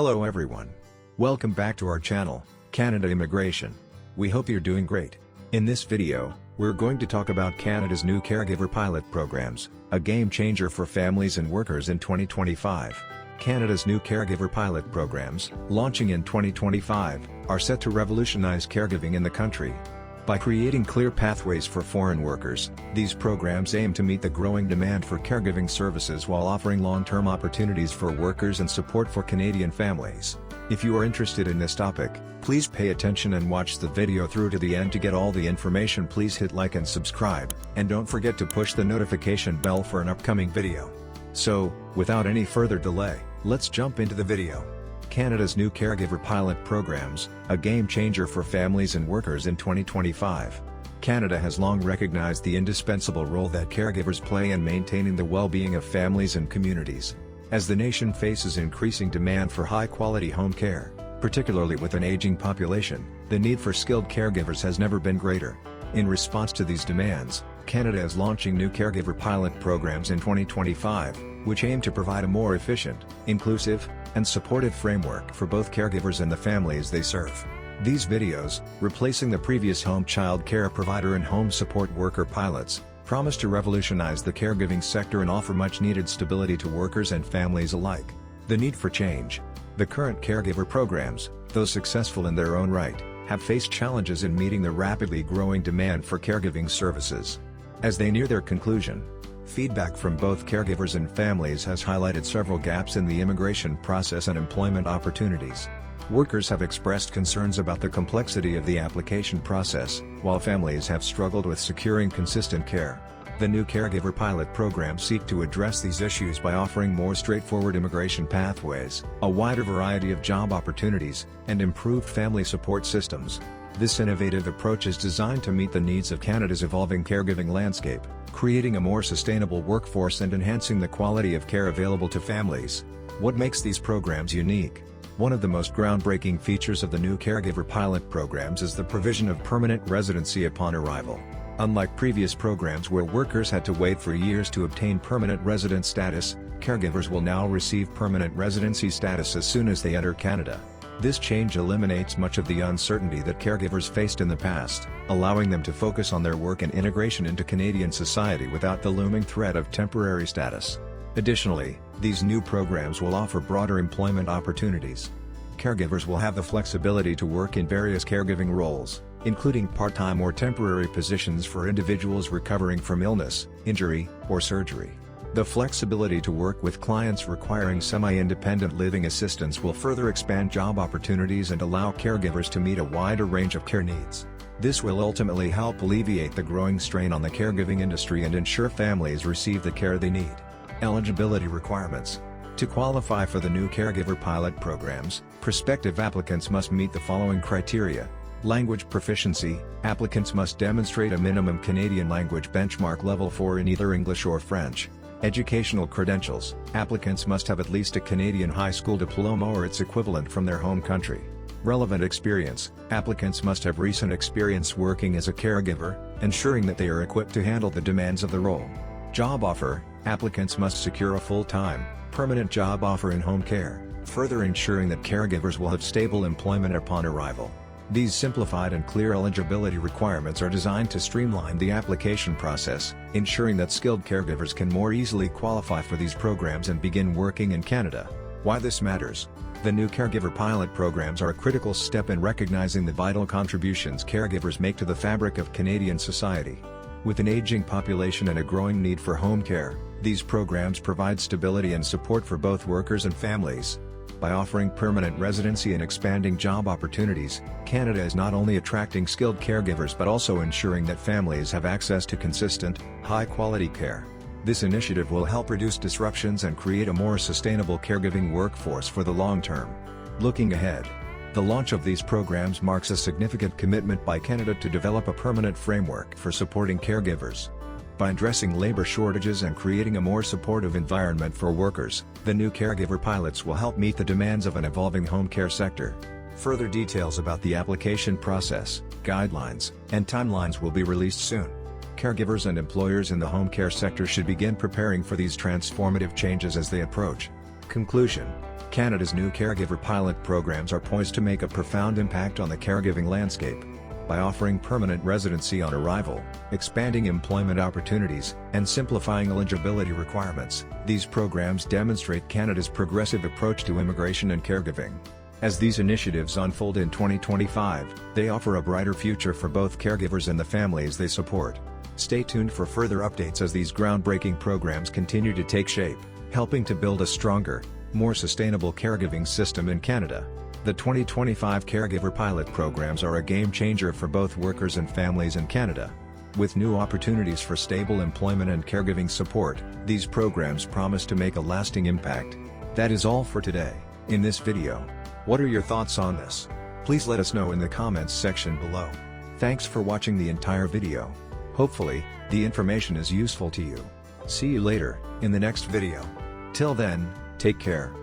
Hello everyone. Welcome back to our channel, Canada Immigration. We hope you're doing great. In this video, we're going to talk about Canada's new caregiver pilot programs, a game changer for families and workers in 2025. Canada's new caregiver pilot programs, launching in 2025, are set to revolutionize caregiving in the country. By creating clear pathways for foreign workers, these programs aim to meet the growing demand for caregiving services while offering long-term opportunities for workers and support for Canadian families. If you are interested in this topic, please pay attention and watch the video through to the end to get all the information. Please hit like and subscribe, and don't forget to push the notification bell for an upcoming video. So, without any further delay, let's jump into the video. Canada's new caregiver pilot programs, a game changer for families and workers in 2025. Canada has long recognized the indispensable role that caregivers play in maintaining the well-being of families and communities. As the nation faces increasing demand for high-quality home care, particularly with an aging population, the need for skilled caregivers has never been greater. In response to these demands, Canada is launching new caregiver pilot programs in 2025, which aim to provide a more efficient, inclusive, and supportive framework for both caregivers and the families they serve. These videos, replacing the previous home child care provider and home support worker pilots, promise to revolutionize the caregiving sector and offer much-needed stability to workers and families alike. The need for change. The current caregiver programs, though successful in their own right, have faced challenges in meeting the rapidly growing demand for caregiving services. As they near their conclusion, feedback from both caregivers and families has highlighted several gaps in the immigration process and employment opportunities. Workers have expressed concerns about the complexity of the application process, while families have struggled with securing consistent care. The new caregiver pilot programs seek to address these issues by offering more straightforward immigration pathways, a wider variety of job opportunities, and improved family support systems. This innovative approach is designed to meet the needs of Canada's evolving caregiving landscape, creating a more sustainable workforce and enhancing the quality of care available to families. What makes these programs unique? One of the most groundbreaking features of the new caregiver pilot programs is the provision of permanent residency upon arrival. Unlike previous programs where workers had to wait for years to obtain permanent resident status, caregivers will now receive permanent residency status as soon as they enter Canada. This change eliminates much of the uncertainty that caregivers faced in the past, allowing them to focus on their work and integration into Canadian society without the looming threat of temporary status. Additionally, these new programs will offer broader employment opportunities. Caregivers will have the flexibility to work in various caregiving roles, including part-time or temporary positions for individuals recovering from illness, injury, or surgery. The flexibility to work with clients requiring semi-independent living assistance will further expand job opportunities and allow caregivers to meet a wider range of care needs. This will ultimately help alleviate the growing strain on the caregiving industry and ensure families receive the care they need. Eligibility requirements. To qualify for the new caregiver pilot programs, prospective applicants must meet the following criteria. Language proficiency. Applicants must demonstrate a minimum Canadian language benchmark level 4 in either English or French. Educational credentials. Applicants must have at least a Canadian high school diploma or its equivalent from their home country. Relevant experience. Applicants must have recent experience working as a caregiver, ensuring that they are equipped to handle the demands of the role. Job offer. Applicants must secure a full-time, permanent job offer in home care, further ensuring that caregivers will have stable employment upon arrival. These simplified and clear eligibility requirements are designed to streamline the application process, ensuring that skilled caregivers can more easily qualify for these programs and begin working in Canada. Why this matters? The new caregiver pilot programs are a critical step in recognizing the vital contributions caregivers make to the fabric of Canadian society. With an aging population and a growing need for home care, these programs provide stability and support for both workers and families. By offering permanent residency and expanding job opportunities, Canada is not only attracting skilled caregivers but also ensuring that families have access to consistent, high-quality care. This initiative will help reduce disruptions and create a more sustainable caregiving workforce for the long term. Looking ahead, the launch of these programs marks a significant commitment by Canada to develop a permanent framework for supporting caregivers. By addressing labor shortages and creating a more supportive environment for workers, the new caregiver pilots will help meet the demands of an evolving home care sector. Further details about the application process, guidelines, and timelines will be released soon. Caregivers and employers in the home care sector should begin preparing for these transformative changes as they approach. Conclusion. Canada's new caregiver pilot programs are poised to make a profound impact on the caregiving landscape. By offering permanent residency on arrival, expanding employment opportunities, and simplifying eligibility requirements, these programs demonstrate Canada's progressive approach to immigration and caregiving. As these initiatives unfold in 2025, they offer a brighter future for both caregivers and the families they support. Stay tuned for further updates as these groundbreaking programs continue to take shape, helping to build a stronger, more sustainable caregiving system in Canada. The 2025 Caregiver Pilot programs are a game changer for both workers and families in Canada. With new opportunities for stable employment and caregiving support, these programs promise to make a lasting impact. That is all for today. In this video, what are your thoughts on this? Please let us know in the comments section below. Thanks for watching the entire video. Hopefully, the information is useful to you. See you later, in the next video. Till then, take care.